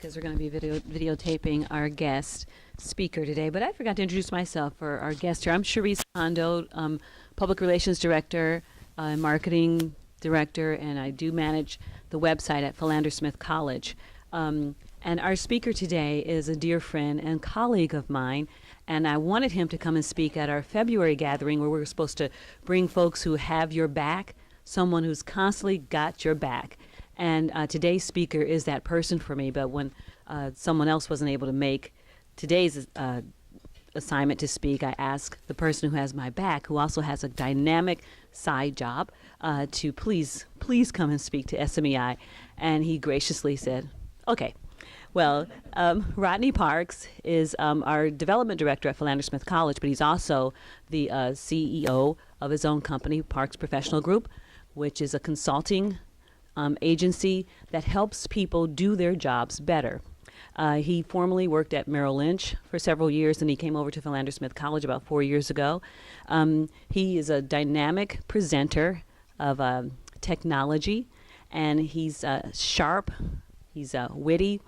because we're going to be videotaping our guest speaker today. But I forgot to introduce myself for our guest here. I'm Cherise Hondo, Public Relations Director, Marketing Director, and I do manage the website at Philander Smith College. And our speaker today is a dear friend and colleague of mine, and I wanted him to come and speak at our February gathering where we were supposed to bring folks who have your back, someone who's constantly got your back. And today's speaker is that person for me, but when someone else wasn't able to make today's assignment to speak, I asked the person who has my back, who also has a dynamic side job, to please come and speak to SMEI. And he graciously said, okay. Well, Rodney Parks is our development director at Philander Smith College, but he's also the CEO of his own company, Parks Professional Group, which is a consulting agency that helps people do their jobs better. He formerly worked at Merrill Lynch for several years, and he came over to Philander Smith College about 4 years ago. He is a dynamic presenter of technology, and he's sharp, he's witty,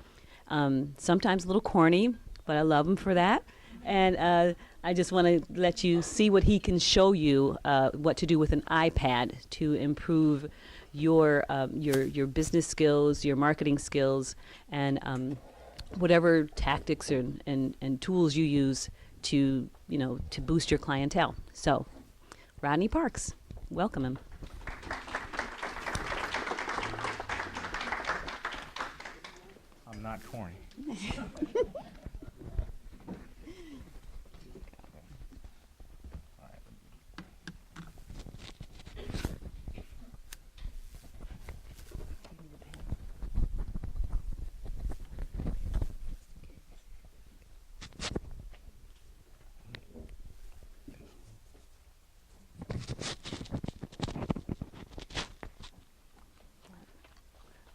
sometimes a little corny, but I love him for that. And I just want to let you see what he can show you, what to do with an iPad to improve your business skills, your marketing skills, and whatever tactics and tools you use to boost your clientele. So, Rodney Parks, welcome him. I'm not corny.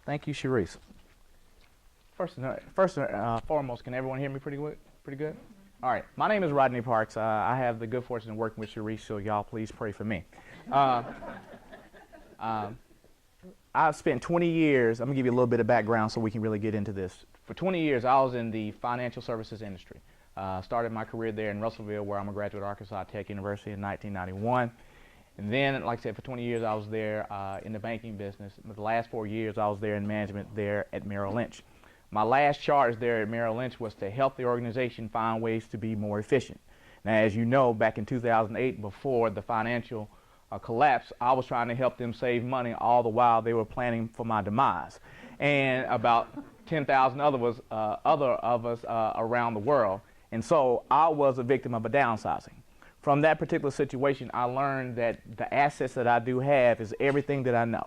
Thank you, Cherise. First and foremost, can everyone hear me pretty good? All right. My name is Rodney Parks. I have the good fortune of working with Cherise, so y'all please pray for me. I've spent 20 years, I'm going to give you a little bit of background so we can really get into this. For 20 years, I was in the financial services industry. Started my career there in Russellville, where I'm a graduate of Arkansas Tech University in 1991. And then, like I said, for 20 years, I was there in the banking business. The last 4 years, I was there in management there at Merrill Lynch. My last charge there at Merrill Lynch was to help the organization find ways to be more efficient. Now, as you know, back in 2008, before the financial collapse, I was trying to help them save money all the while they were planning for my demise. And about 10,000 other of us around the world. And so I was a victim of a downsizing. From that particular situation, I learned that the assets that I do have is everything that I know.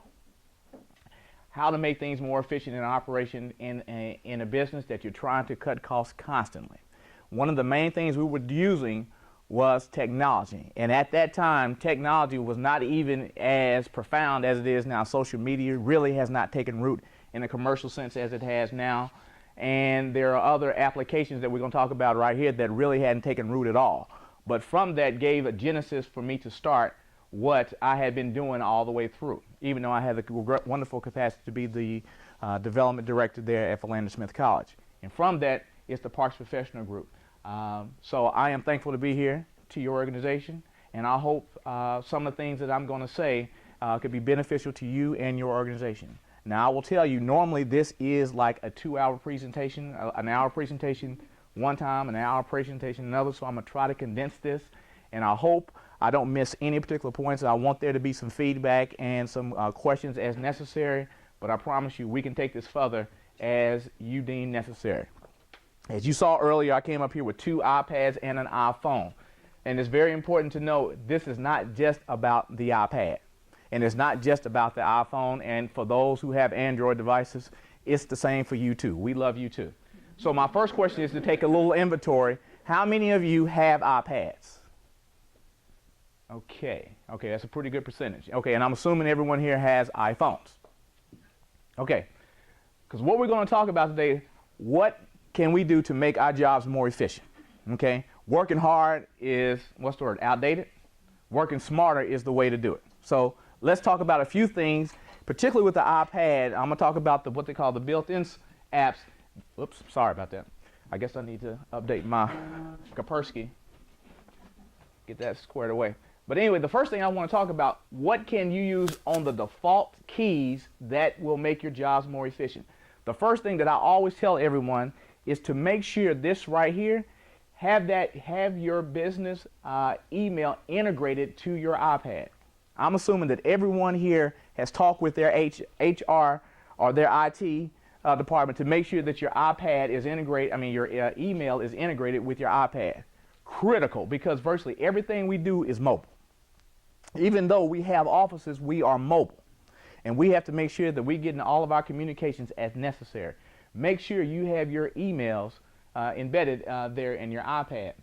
How to make things more efficient in operation in a business that you're trying to cut costs constantly. One of the main things we were using was technology. And at that time, technology was not even as profound as it is now. Social media really has not taken root in a commercial sense as it has now. And there are other applications that we're going to talk about right here that really hadn't taken root at all. But from that gave a genesis for me to start what I had been doing all the way through, even though I had the wonderful capacity to be the development director there at Philander Smith College. And from that is the Parks Professional Group. So I am thankful to be here to your organization, and I hope some of the things that I'm going to say could be beneficial to you and your organization. Now, I will tell you, normally this is like a 2-hour presentation, an hour presentation one time, an hour presentation another, so I'm going to try to condense this, and I hope I don't miss any particular points. I want there to be some feedback and some questions as necessary, but I promise you we can take this further as you deem necessary. As you saw earlier, I came up here with 2 iPads and an iPhone, and it's very important to know this is not just about the iPad, and it's not just about the iPhone, and for those who have Android devices, it's the same for you too. We love you too. So my first question is to take a little inventory. How many of you have iPads? Okay, that's a pretty good percentage. Okay, and I'm assuming everyone here has iPhones. Okay, because what we're going to talk about today, what can we do to make our jobs more efficient? Okay, working hard is, what's the word, outdated? Working smarter is the way to do it. So let's talk about a few things, particularly with the iPad. I'm going to talk about what they call the built-in apps Oops, sorry about that. I guess I need to update my Kaspersky, get that squared away. But anyway, the first thing I want to talk about, what can you use on the default keys that will make your jobs more efficient? The first thing that I always tell everyone is to make sure this right here, have your business email integrated to your iPad. I'm assuming that everyone here has talked with their HR or their IT department to make sure that your iPad is integrated, your email is integrated with your iPad. Critical, because virtually everything we do is mobile. Even though we have offices, we are mobile. And we have to make sure that we get in all of our communications as necessary. Make sure you have your emails embedded there in your iPad.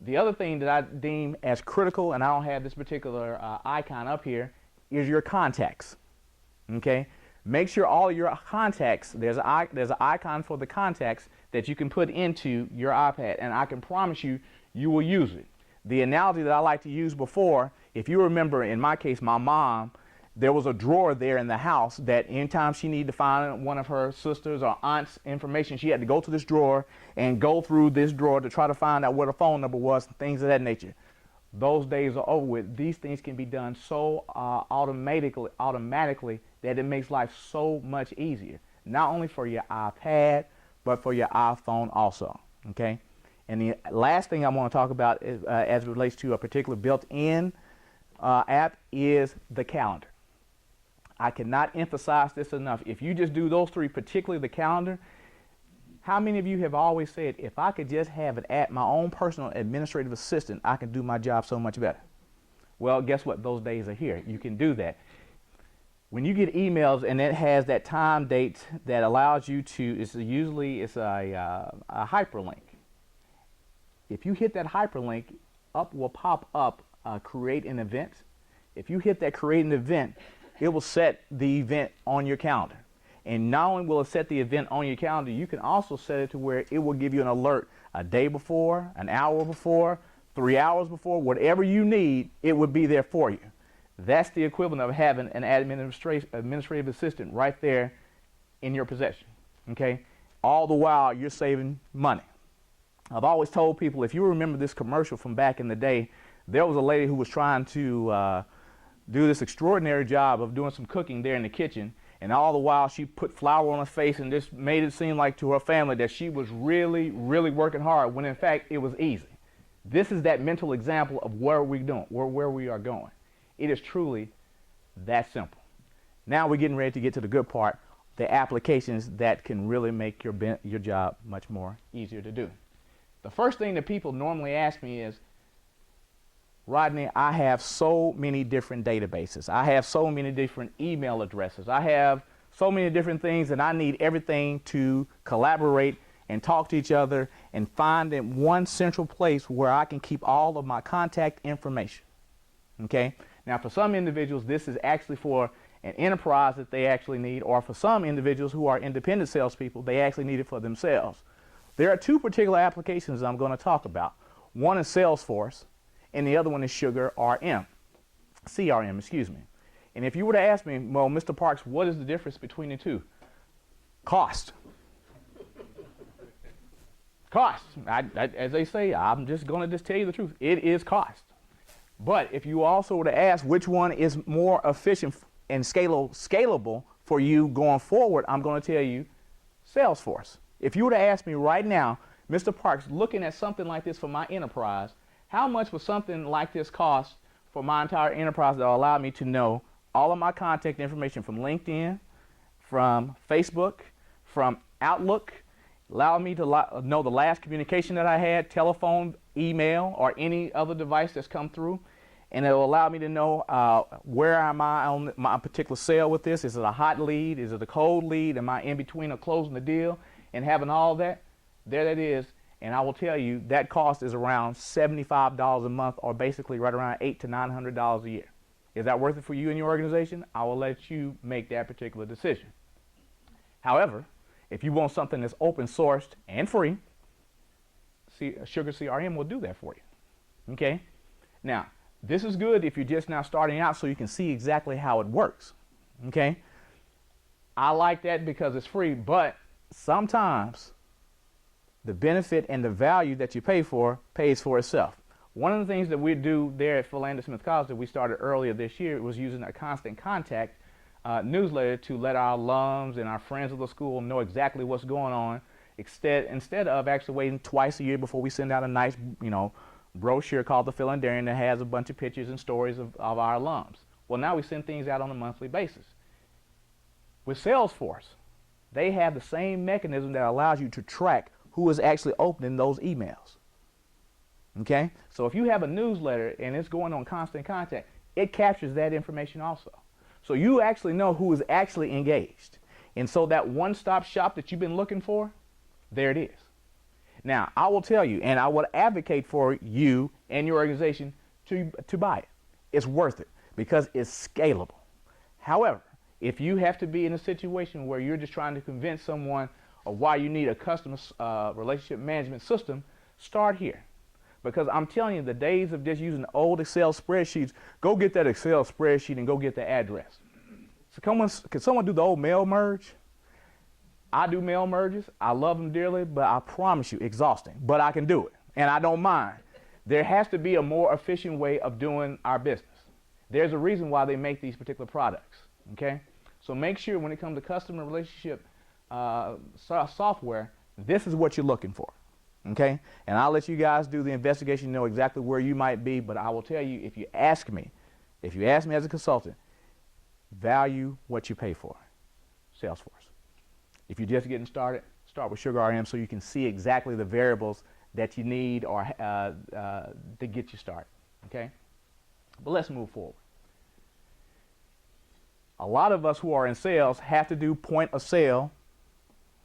The other thing that I deem as critical, and I don't have this particular icon up here, is your contacts. Okay? Make sure all your contacts, there's an icon for the contacts that you can put into your iPad, and I can promise you, you will use it. The analogy that I like to use before, if you remember, in my case, my mom, there was a drawer there in the house that anytime she needed to find one of her sisters or aunts' information, she had to go to this drawer and go through this drawer to try to find out where the phone number was and things of that nature. Those days are over with. These things can be done so automatically that it makes life so much easier. Not only for your iPad, but for your iPhone also. Okay? And the last thing I want to talk about is, as it relates to a particular built-in app, is the calendar. I cannot emphasize this enough. If you just do those three, particularly the calendar, how many of you have always said, if I could just have it at my own personal administrative assistant, I can do my job so much better? Well, guess what? Those days are here. You can do that. When you get emails and it has that time date that allows you to, it's a hyperlink. If you hit that hyperlink, up will pop up create an event. If you hit that create an event, it will set the event on your calendar. And not only will it set the event on your calendar, you can also set it to where it will give you an alert a day before, an hour before, 3 hours before, whatever you need, it would be there for you. That's the equivalent of having an administrative assistant right there in your possession. Okay? All the while you're saving money. I've always told people, if you remember this commercial from back in the day, there was a lady who was trying to do this extraordinary job of doing some cooking there in the kitchen, and all the while she put flour on her face and just made it seem like to her family that she was really, really working hard, when in fact it was easy. This is that mental example of where we are going. It is truly that simple. Now we're getting ready to get to the good part, the applications that can really make your job much more easier to do. The first thing that people normally ask me is, Rodney, I have so many different databases. I have so many different email addresses. I have so many different things, and I need everything to collaborate and talk to each other and find in one central place where I can keep all of my contact information. Okay? Now, for some individuals, this is actually for an enterprise that they actually need, or for some individuals who are independent salespeople, they actually need it for themselves. There are two particular applications I'm going to talk about. One is Salesforce, and the other one is CRM. And if you were to ask me, well, Mr. Parks, what is the difference between the two? Cost. Cost. As they say, I'm just going to tell you the truth. It is cost. But if you also were to ask which one is more efficient and scalable for you going forward, I'm going to tell you Salesforce. If you were to ask me right now, Mr. Parks, looking at something like this for my enterprise, how much would something like this cost for my entire enterprise that will allow me to know all of my contact information from LinkedIn, from Facebook, from Outlook, allow me to know the last communication that I had, telephone, email, or any other device that's come through, and it will allow me to know where am I on my particular sale with this. Is it a hot lead? Is it a cold lead? Am I in between of closing the deal and having all that? There that is. And I will tell you that cost is around $75 a month, or basically right around $800 to $900 a year. Is that worth it for you and your organization? I will let you make that particular decision. However, if you want something that's open sourced and free, Sugar CRM will do that for you. Okay? Now, this is good if you're just now starting out, so you can see exactly how it works. Okay? I like that because it's free, but sometimes the benefit and the value that you pay for pays for itself. One of the things that we do there at Philander Smith College that we started earlier this year was using a constant contact newsletter to let our alums and our friends of the school know exactly what's going on, instead of actually waiting twice a year before we send out a nice, brochure called the Philandarian that has a bunch of pictures and stories of our alums. Well, now we send things out on a monthly basis. With Salesforce, they have the same mechanism that allows you to track who is actually opening those emails. Okay? So if you have a newsletter and it's going on constant contact, it captures that information also. So you actually know who is actually engaged. And so that one-stop shop that you've been looking for, there it is. Now, I will tell you, and I would advocate for you and your organization to buy it. It's worth it because it's scalable. However, if you have to be in a situation where you're just trying to convince someone of why you need a customer relationship management system, start here. Because I'm telling you, the days of just using old Excel spreadsheets, go get that Excel spreadsheet and go get the address. So can someone do the old mail merge? I do mail merges. I love them dearly, but I promise you, exhausting. But I can do it, and I don't mind. There has to be a more efficient way of doing our business. There's a reason why they make these particular products, okay? So make sure when it comes to customer relationship software, this is what you're looking for. Okay, and I'll let you guys do the investigation, know exactly where you might be, but I will tell you, if you ask me as a consultant, value what you pay for. Salesforce. If you're just getting started, start with Sugar RM so you can see exactly the variables that you need or to get you started. Okay, but let's move forward. A lot of us who are in sales have to do point of sale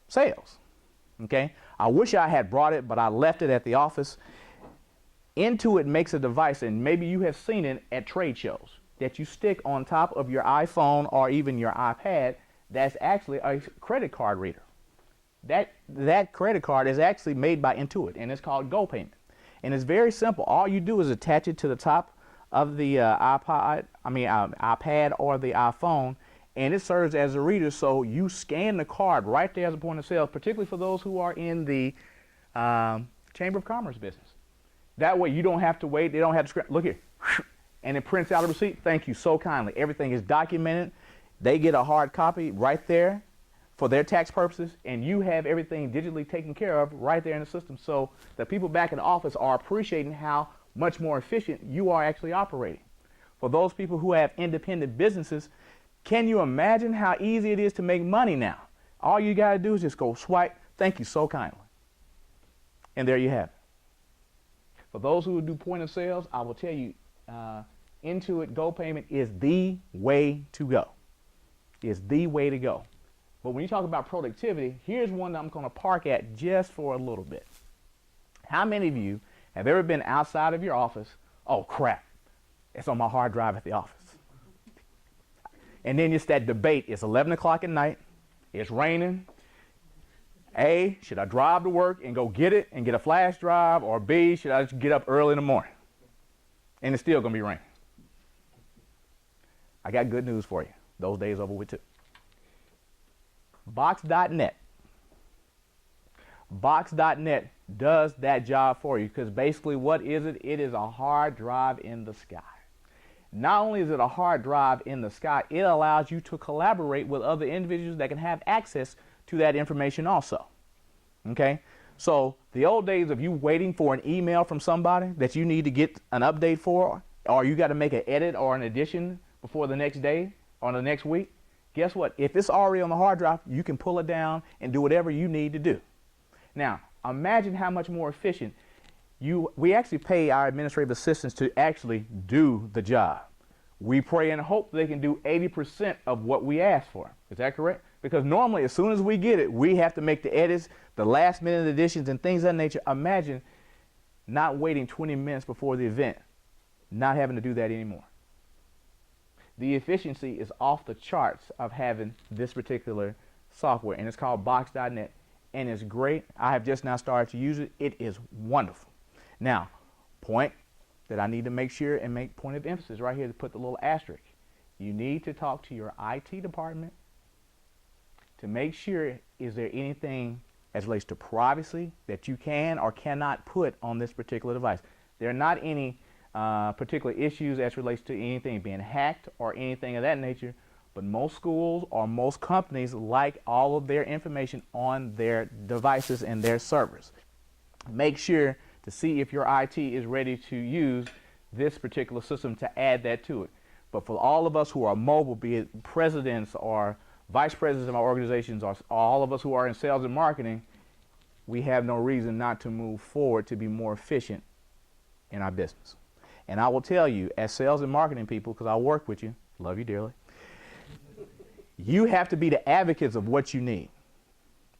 sales. Okay, I wish I had brought it, but I left it at the office. Intuit makes a device, and maybe you have seen it at trade shows, that you stick on top of your iPhone or even your iPad. That's actually a credit card reader. That credit card is actually made by Intuit, and it's called GoPayment. And it's very simple. All you do is attach it to the top of the iPad or the iPhone, and it serves as a reader, so you scan the card right there as a point of sale, particularly for those who are in the Chamber of Commerce business. That way you don't have to wait, they don't have to look here, and it prints out a receipt. Thank you so kindly. Everything is documented. They get a hard copy right there for their tax purposes, and you have everything digitally taken care of right there in the system, so the people back in the office are appreciating how much more efficient you are actually operating. For those people who have independent businesses, can you imagine how easy it is to make money now? All you got to do is just go swipe, thank you so kindly. And there you have it. For those who do point of sales, I will tell you, Intuit GoPayment is the way to go. It's the way to go. But when you talk about productivity, here's one that I'm going to park at just for a little bit. How many of you have ever been outside of your office? Oh crap, it's on my hard drive at the office. And then it's that debate. It's 11 o'clock at night. It's raining. A, should I drive to work and go get it and get a flash drive? Or B, should I just get up early in the morning? And it's still going to be raining. I got good news for you. Those days over with too. Box.net. Box.net does that job for you, because basically what is it? It is a hard drive in the sky. Not only is it a hard drive in the sky, it allows you to collaborate with other individuals that can have access to that information also. Okay? So the old days of you waiting for an email from somebody that you need to get an update for, or you got to make an edit or an addition before the next day or the next week, guess what? If it's already on the hard drive, you can pull it down and do whatever you need to do. Now, imagine how much more efficient we actually pay our administrative assistants to actually do the job. We pray and hope they can do 80% of what we ask for. Is that correct? Because normally, as soon as we get it, we have to make the edits, the last minute additions and things of that nature. Imagine not waiting 20 minutes before the event, not having to do that anymore. The efficiency is off the charts of having this particular software, and it's called Box.net, and it's great. I have just now started to use it. It is wonderful. Now, point that I need to make sure and make point of emphasis right here to put the little asterisk. You need to talk to your IT department to make sure, is there anything as relates to privacy that you can or cannot put on this particular device. There are not any particular issues as relates to anything being hacked or anything of that nature, but most schools or most companies like all of their information on their devices and their servers. Make sure to see if your IT is ready to use this particular system to add that to it. But for all of us who are mobile, be it presidents or vice presidents of our organizations or all of us who are in sales and marketing, we have no reason not to move forward to be more efficient in our business. And I will tell you, as sales and marketing people, because I work with you, love you dearly, you have to be the advocates of what you need.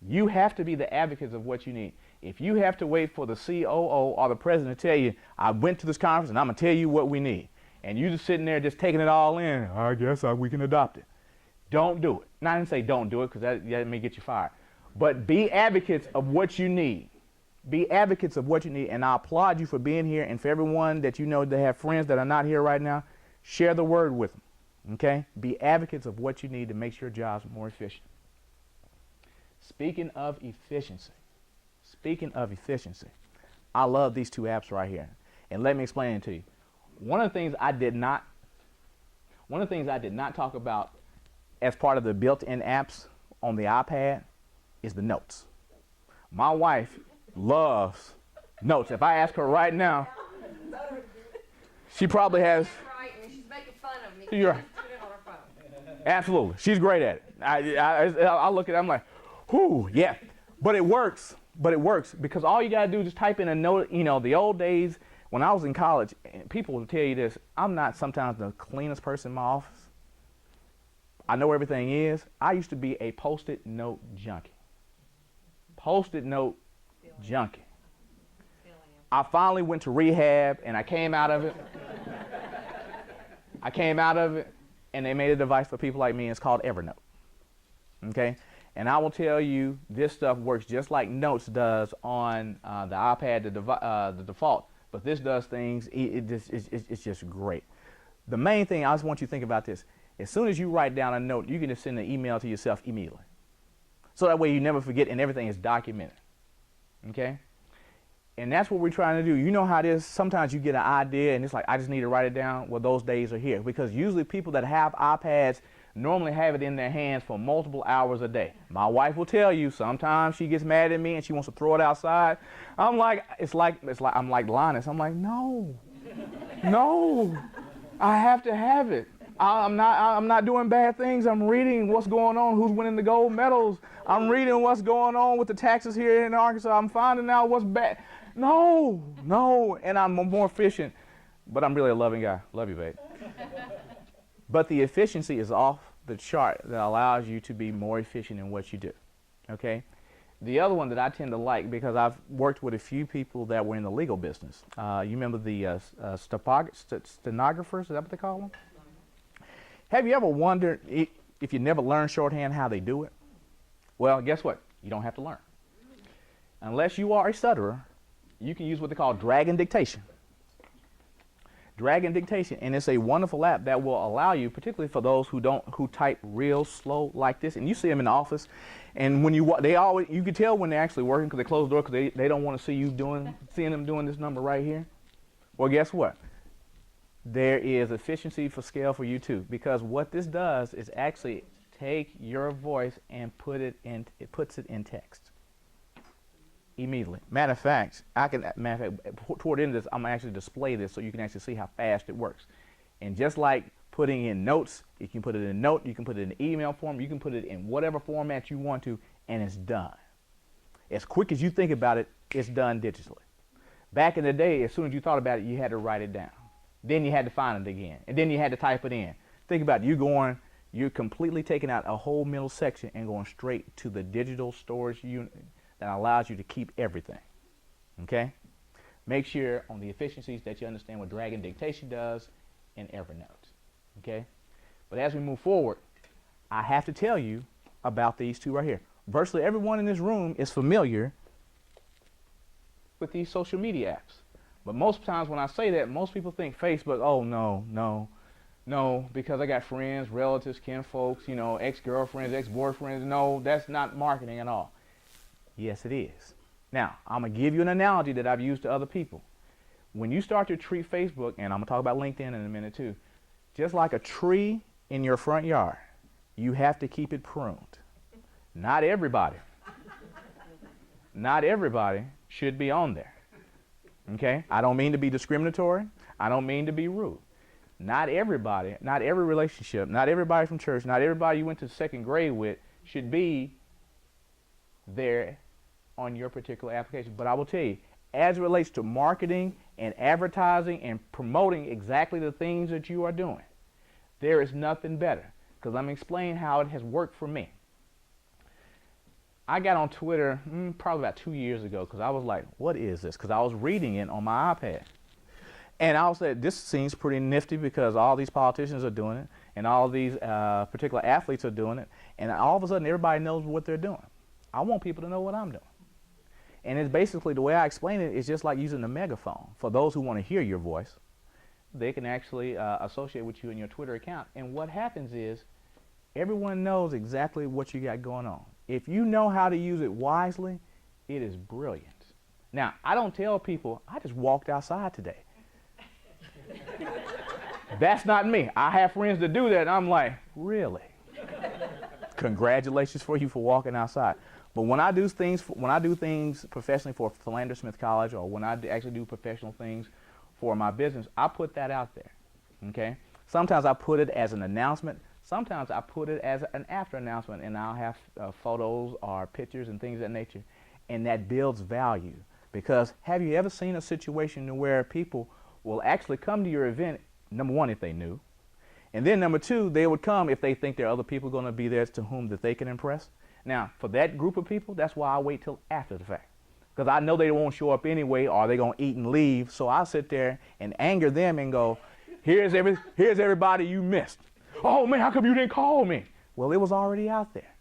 You have to be the advocates of what you need. If you have to wait for the COO or the president to tell you, I went to this conference and I'm going to tell you what we need, and you just sitting there just taking it all in, I guess we can adopt it. Don't do it. Not even say don't do it, because that may get you fired. But be advocates of what you need. Be advocates of what you need, and I applaud you for being here, and for everyone that you know that have friends that are not here right now, share the word with them, okay? Be advocates of what you need to make your jobs more efficient. Speaking of efficiency, I love these two apps right here, and let me explain it to you. One of the things I did not talk about as part of the built-in apps on the iPad is the notes. My wife loves notes. If I ask her right now, she probably has. She's making fun of me. You're right. Absolutely, she's great at it. I look at it, I'm like, whoo, yeah. But it works because all you gotta do is just type in a note. You know, the old days when I was in college, and people will tell you this, I'm not sometimes the cleanest person in my office. I know where everything is. I used to be a Post-it note junkie. Post-it note junkie. I finally went to rehab and I came out of it. And they made a device for people like me, and it's called Evernote. Okay? And I will tell you, this stuff works just like Notes does on the iPad, the default. But this does things, it's just great. The main thing, I just want you to think about this. As soon as you write down a note, you can just send an email to yourself immediately. So that way you never forget and everything is documented. Okay? And that's what we're trying to do. You know how it is, sometimes you get an idea and it's like, I just need to write it down. Well, those days are here, because usually people that have iPads normally have it in their hands for multiple hours a day. My wife will tell you, sometimes she gets mad at me and she wants to throw it outside. I'm like Linus. I'm like, no, I have to have it. I'm not doing bad things. I'm reading what's going on, who's winning the gold medals. I'm reading what's going on with the taxes here in Arkansas. I'm finding out what's bad. No, and I'm more efficient, but I'm really a loving guy. Love you, babe. But the efficiency is off the chart that allows you to be more efficient in what you do, okay? The other one that I tend to like, because I've worked with a few people that were in the legal business. You remember the stenographers, is that what they call them? Have you ever wondered if you never learned shorthand how they do it? Well, guess what? You don't have to learn. Unless you are a stutterer, you can use what they call drag and dictation. Drag and dictation, and it's a wonderful app that will allow you, particularly for those who type real slow like this, and you see them in the office, and when you can tell when they're actually working because they close the door because they don't want to see you seeing them doing this number right here. Well, guess what? There is efficiency for scale for you too, because what this does is actually take your voice and it puts it in text immediately. Matter of fact, toward the end of this, I'm gonna actually display this so you can actually see how fast it works. And just like putting in notes, you can put it in a note, you can put it in an email form, you can put it in whatever format you want to, and it's done. As quick as you think about it, it's done digitally. Back in the day, as soon as you thought about it, you had to write it down. Then you had to find it again, and then you had to type it in. Think about it, you're completely taking out a whole middle section and going straight to the digital storage unit that allows you to keep everything, okay? Make sure on the efficiencies that you understand what drag and dictation does in Evernote, okay? But as we move forward, I have to tell you about these two right here. Virtually everyone in this room is familiar with these social media apps. But most times when I say that, most people think Facebook, oh no, because I got friends, relatives, kinfolks, ex-girlfriends, ex-boyfriends. No, that's not marketing at all. Yes, it is. Now, I'm going to give you an analogy that I've used to other people. When you start to treat Facebook, and I'm going to talk about LinkedIn in a minute too, just like a tree in your front yard, you have to keep it pruned. Not everybody should be on there. Okay? I don't mean to be discriminatory. I don't mean to be rude. Not everybody, not every relationship, not everybody from church, not everybody you went to second grade with should be there on your particular application. But I will tell you, as it relates to marketing and advertising and promoting exactly the things that you are doing, there is nothing better. Because let me explain how it has worked for me. I got on Twitter probably about 2 years ago because I was like, what is this? Because I was reading it on my iPad. And I was like, this seems pretty nifty because all these politicians are doing it and all these particular athletes are doing it. And all of a sudden, everybody knows what they're doing. I want people to know what I'm doing. And it's basically, the way I explain it, is just like using a megaphone. For those who want to hear your voice, they can actually associate with you in your Twitter account. And what happens is everyone knows exactly what you got going on. If you know how to use it wisely, it is brilliant. Now, I don't tell people, I just walked outside today. That's not me. I have friends that do that, and I'm like, really? Congratulations for you for walking outside. But when I do things professionally for Philander Smith College, or when I actually do professional things for my business, I put that out there. Okay? Sometimes I put it as an announcement. Sometimes I put it as an after announcement, and I'll have photos or pictures and things of that nature, and that builds value. Because have you ever seen a situation where people will actually come to your event, number one, if they knew, and then number two, they would come if they think there are other people going to be there to whom that they can impress. Now, for that group of people, that's why I wait till after the fact. Because I know they won't show up anyway, or they're going to eat and leave, so I'll sit there and anger them and go, here's everybody you missed. Oh man, how come you didn't call me? Well, it was already out there.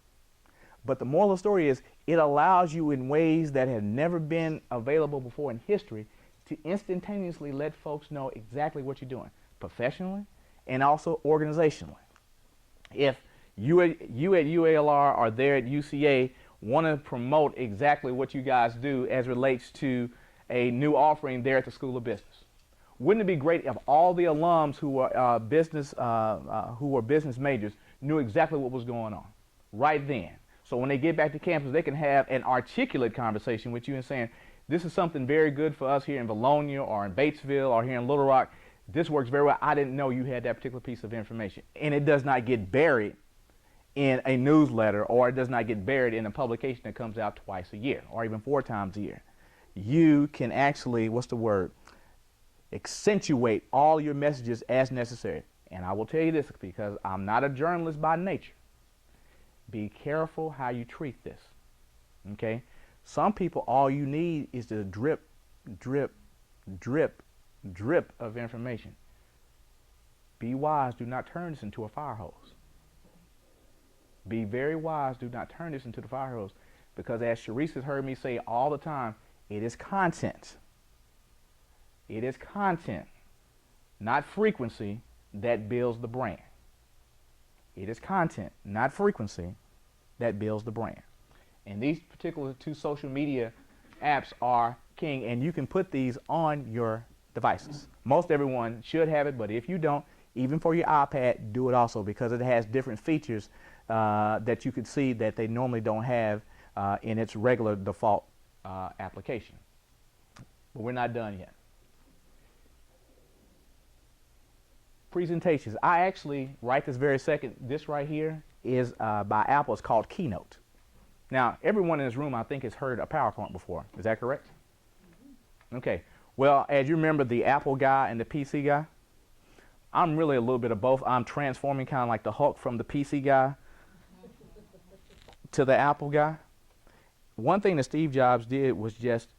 But the moral of the story is it allows you in ways that have never been available before in history to instantaneously let folks know exactly what you're doing, professionally and also organizationally. If you at UALR or there at UCA want to promote exactly what you guys do as relates to a new offering there at the School of Business, wouldn't it be great if all the alums who were business majors knew exactly what was going on right then? So when they get back to campus, they can have an articulate conversation with you and saying, this is something very good for us here in Bologna or in Batesville or here in Little Rock. This works very well. I didn't know you had that particular piece of information. And it does not get buried in a newsletter, or it does not get buried in a publication that comes out twice a year or even 4 times a year. You can actually, accentuate all your messages as necessary. And I will tell you this because I'm not a journalist by nature. Be careful how you treat this. Okay? Some people, all you need is the drip, drip, drip, drip of information. Be wise, do not turn this into a fire hose. Be very wise, do not turn this into the fire hose. Because as Sharice has heard me say all the time, it is content. It is content, not frequency, that builds the brand. It is content, not frequency, that builds the brand. And these particular 2 social media apps are king, and you can put these on your devices. Most everyone should have it, but if you don't, even for your iPad, do it also, because it has different features that you could see that they normally don't have in its regular default application. But we're not done yet. Presentations. I actually, right this very second, this right here is by Apple. It's called Keynote. Now, everyone in this room, I think, has heard a PowerPoint before. Is that correct? Okay. Well, as you remember, the Apple guy and the PC guy, I'm really a little bit of both. I'm transforming kind of like the Hulk from the PC guy to the Apple guy. One thing that Steve Jobs did was just,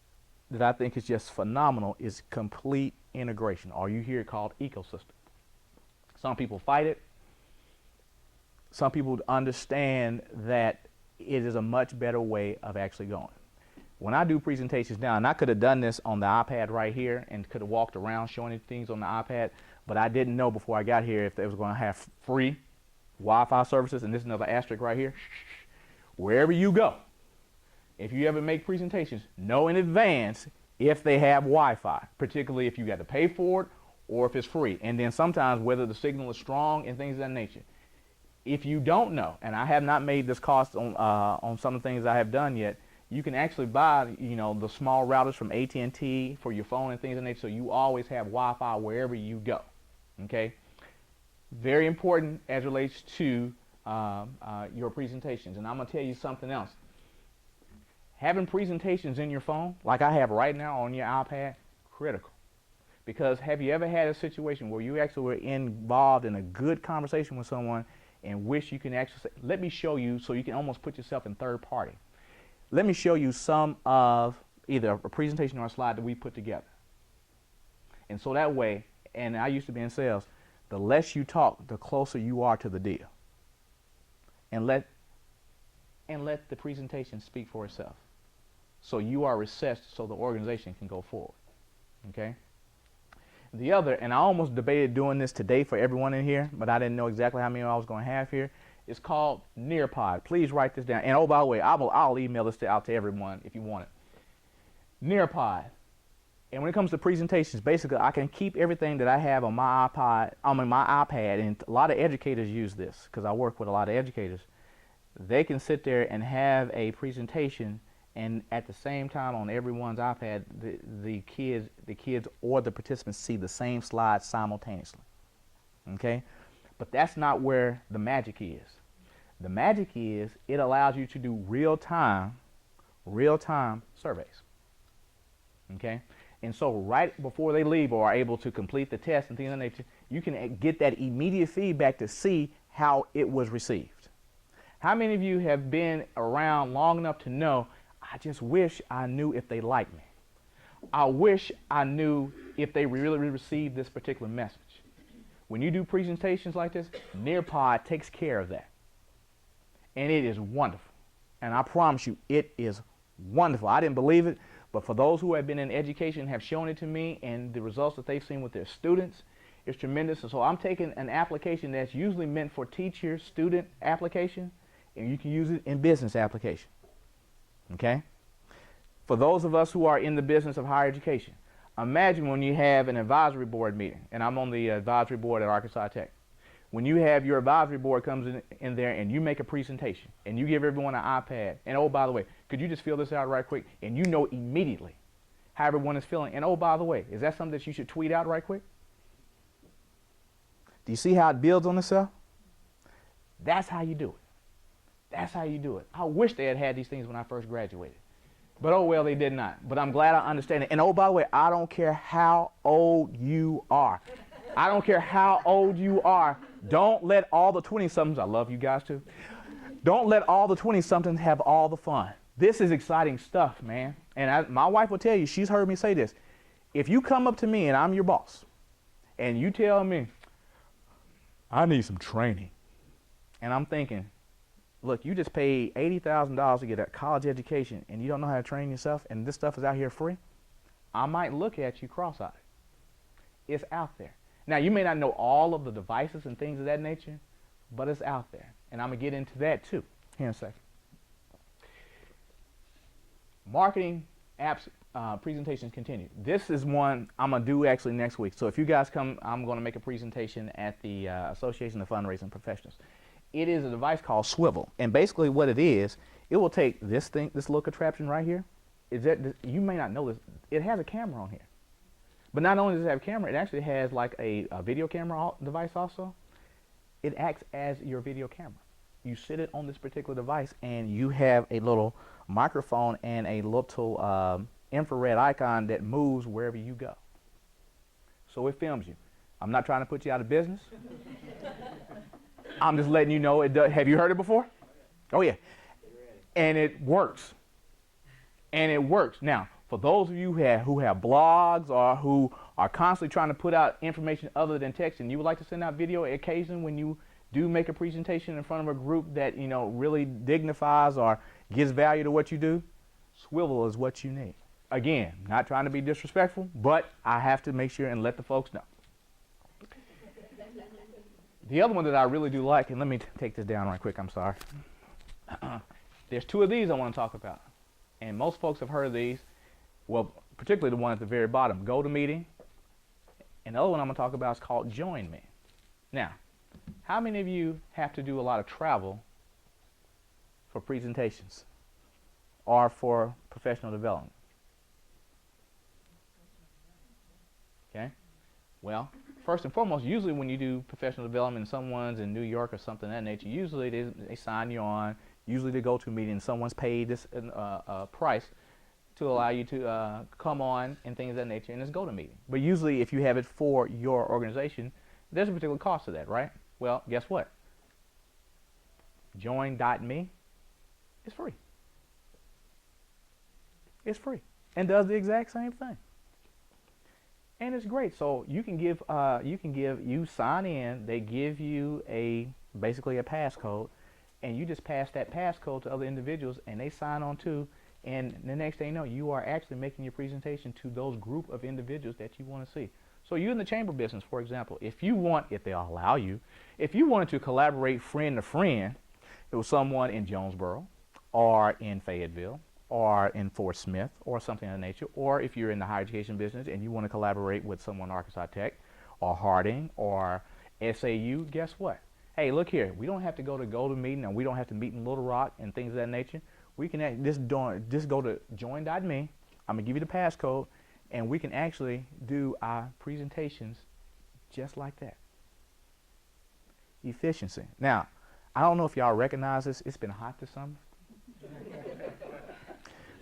that I think is just phenomenal, is complete integration, or you hear it called ecosystem. Some people fight it. Some people understand that it is a much better way of actually going. When I do presentations now, and I could have done this on the iPad right here and could have walked around showing things on the iPad, but I didn't know before I got here if they was going to have free Wi-Fi services. And this is another asterisk right here. Wherever you go, if you ever make presentations, know in advance if they have Wi-Fi, particularly if you got to pay for it or if it's free. And then sometimes whether the signal is strong and things of that nature. If you don't know, and I have not made this cost on some of the things I have done yet, you can actually buy, you know, the small routers from AT&T for your phone and things of that nature, so you always have Wi-Fi wherever you go. Okay? Very important as it relates to your presentations. And I'm going to tell you something else. Having presentations in your phone, like I have right now on your iPad, critical. Because have you ever had a situation where you actually were involved in a good conversation with someone and wish you can actually say, let me show you, so you can almost put yourself in third party. Let me show you some of either a presentation or a slide that we put together. And so that way, and I used to be in sales, the less you talk, the closer you are to the deal. And let the presentation speak for itself. So you are recessed so the organization can go forward. Okay? The other, and I almost debated doing this today for everyone in here, but I didn't know exactly how many I was going to have here. It's called Nearpod. Please write this down. And oh, by the way, I'll email this out to everyone if you want it. Nearpod. And when it comes to presentations, basically I can keep everything that I have on my iPad, and a lot of educators use this because I work with a lot of educators. They can sit there and have a presentation, and at the same time on everyone's iPad, the kids or the participants see the same slide simultaneously. Okay? But that's not where the magic is. The magic is it allows you to do real-time surveys. Okay? And so right before they leave or are able to complete the test and things like that, you can get that immediate feedback to see how it was received. How many of you have been around long enough to know, I just wish I knew if they like me. I wish I knew if they really received this particular message. When you do presentations like this, Nearpod takes care of that. And it is wonderful. And I promise you, it is wonderful. I didn't believe it, but for those who have been in education have shown it to me, and the results that they've seen with their students is tremendous. And so I'm taking an application that's usually meant for teacher-student application, and you can use it in business application. Okay? For those of us who are in the business of higher education, imagine when you have an advisory board meeting, and I'm on the advisory board at Arkansas Tech. When you have your advisory board comes in there and you make a presentation and you give everyone an iPad, and oh, by the way, could you just fill this out right quick? And you know immediately how everyone is feeling. And oh, by the way, is that something that you should tweet out right quick? Do you see how it builds on itself? That's how you do it. That's how you do it. I wish they had these things when I first graduated. But oh well, they did not. But I'm glad I understand it. And oh, by the way, I don't care how old you are. I don't care how old you are. Don't let all the 20-somethings, I love you guys too. Don't let all the 20-somethings have all the fun. This is exciting stuff, man. And my wife will tell you, she's heard me say this. If you come up to me and I'm your boss, and you tell me, I need some training. And I'm thinking, look, you just paid $80,000 to get a college education and you don't know how to train yourself, and this stuff is out here free, I might look at you cross-eyed. It's out there. Now, you may not know all of the devices and things of that nature, but it's out there. And I'm going to get into that too here in a second. Marketing apps presentations continue. This is one I'm going to do actually next week. So if you guys come, I'm going to make a presentation at the Association of Fundraising Professionals. It is a device called Swivel. And basically what it is, it will take this thing, this little contraption right here. You may not know this. It has a camera on here. But not only does it have a camera, it actually has like a video camera device also. It acts as your video camera. You sit it on this particular device and you have a little microphone and a little infrared icon that moves wherever you go. So it films you. I'm not trying to put you out of business. I'm just letting you know it does. Have you heard it before? Oh yeah. And it works. And it works. Now, for those of you who have blogs or who are constantly trying to put out information other than text, and you would like to send out video occasionally when you do make a presentation in front of a group that, you know, really dignifies or gives value to what you do, Swivel is what you need. Again, not trying to be disrespectful, but I have to make sure and let the folks know. The other one that I really do like, and let me take this down right quick, I'm sorry. There's two of these I want to talk about. And most folks have heard of these. Well, particularly the one at the very bottom, GoToMeeting. And the other one I'm going to talk about is called Join Me. Now, how many of you have to do a lot of travel for presentations or for professional development? Okay. Well, first and foremost, usually when you do professional development and someone's in New York or something of that nature, usually they sign you on. Usually they go to a meeting, someone's paid this price to allow you to come on and things of that nature, and it's GoToMeeting. But usually if you have it for your organization, there's a particular cost to that, right? Well, guess what? Join.me is free. It's free and does the exact same thing. And it's great. So you can you sign in, they give you basically a passcode, and you just pass that passcode to other individuals and they sign on too, and the next thing you know, you are actually making your presentation to those group of individuals that you want to see. So you in the chamber business, for example, if they'll allow you, if you wanted to collaborate friend to friend with someone in Jonesboro or in Fayetteville or in Fort Smith or something of that nature, or if you're in the higher education business and you want to collaborate with someone Arkansas Tech or Harding or SAU, guess what? Hey, look here, we don't have to go to GoToMeeting and we don't have to meet in Little Rock and things of that nature. We can just go to join.me. I'm going to give you the passcode, and we can actually do our presentations just like that. Efficiency. Now, I don't know if y'all recognize this. It's been hot this summer.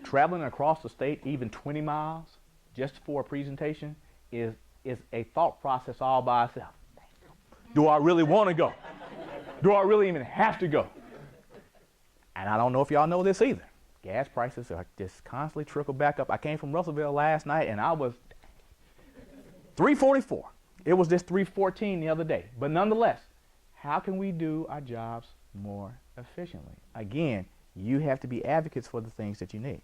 Traveling across the state, even 20 miles, just for a presentation is a thought process all by itself. Do I really want to go? Do I really even have to go? And I don't know if y'all know this either. Gas prices are just constantly trickle back up. I came from Russellville last night and I was $3.44. It was just $3.14 the other day. But nonetheless, how can we do our jobs more efficiently? Again, you have to be advocates for the things that you need.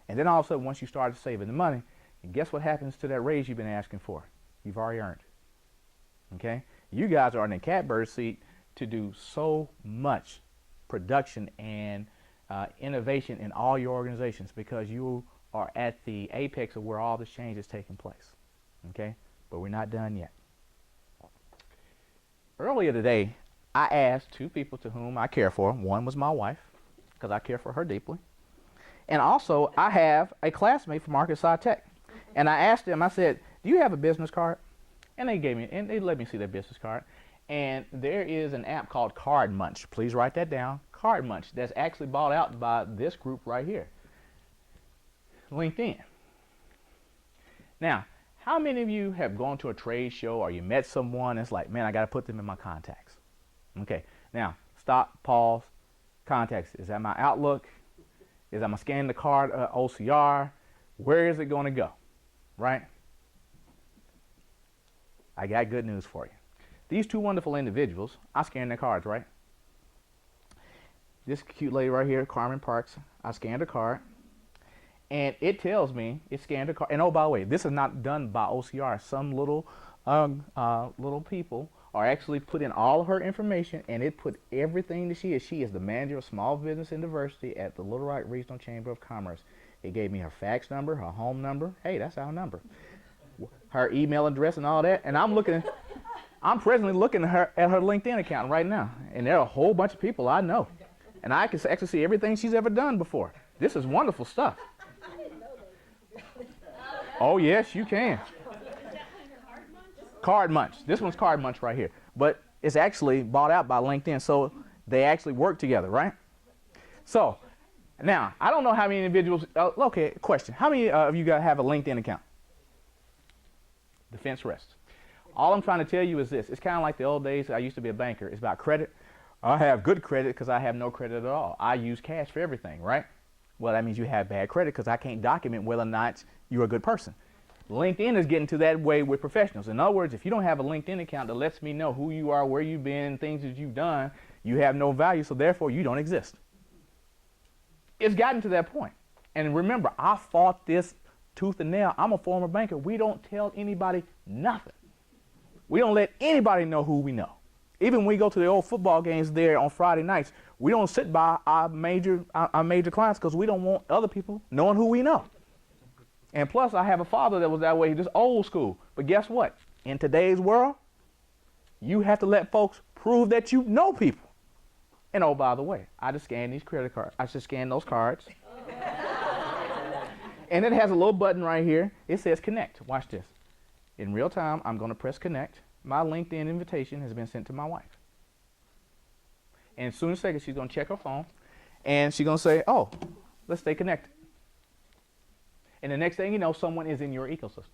And then all of a sudden, once you start saving the money, and guess what happens to that raise you've been asking for? You've already earned it. Okay? You guys are in the catbird seat to do so much production and innovation in all your organizations because you are at the apex of where all this change is taking place. Okay? But we're not done yet. Earlier today, I asked two people to whom I care for. One was my wife, because I care for her deeply. And also, I have a classmate from Arkansas Tech. And I asked them, I said, do you have a business card? And they let me see their business card. And there is an app called Card Munch. Please write that down. Card Munch. That's actually bought out by this group right here. LinkedIn. Now, how many of you have gone to a trade show or you met someone and it's like, man, I got to put them in my contacts? Okay. Now, stop, pause, contacts. Is that my Outlook? Is I'm going to scan the card OCR? Where is it going to go? Right? I got good news for you. These two wonderful individuals, I scanned their cards, right? This cute lady right here, Carmen Parks, I scanned her card. And it tells me it scanned her card. And oh, by the way, this is not done by OCR. Some little people are actually put in all of her information, and it put everything that she is. She is the manager of small business and diversity at the Little Rock Regional Chamber of Commerce. It gave me her fax number, her home number. Hey, that's our number. Her email address and all that. And I'm presently looking at her LinkedIn account right now. And there are a whole bunch of people I know. And I can actually see everything she's ever done before. This is wonderful stuff. Oh, yes, you can. Card Munch. This one's Card Munch right here. But it's actually bought out by LinkedIn, so they actually work together, right? So, now, I don't know how many individuals, okay, question. How many of you guys have a LinkedIn account? Defense rests. All I'm trying to tell you is this. It's kind of like the old days. I used to be a banker. It's about credit. I have good credit because I have no credit at all. I use cash for everything, right? Well, that means you have bad credit because I can't document whether or not you're a good person. LinkedIn is getting to that way with professionals. In other words, if you don't have a LinkedIn account that lets me know who you are, where you've been, things that you've done, you have no value, so therefore you don't exist. It's gotten to that point. And remember, I fought this tooth and nail. I'm a former banker. We don't tell anybody nothing. We don't let anybody know who we know. Even when we go to the old football games there on Friday nights, we don't sit by our major clients because we don't want other people knowing who we know. And plus, I have a father that was that way, just old school. But guess what? In today's world, you have to let folks prove that you know people. And oh, by the way, I just scan these credit cards. I just scan those cards. And it has a little button right here. It says connect. Watch this. In real time, I'm going to press connect. My LinkedIn invitation has been sent to my wife. And as soon as a second, she's going to check her phone. And she's going to say, oh, let's stay connected. And the next thing you know, someone is in your ecosystem.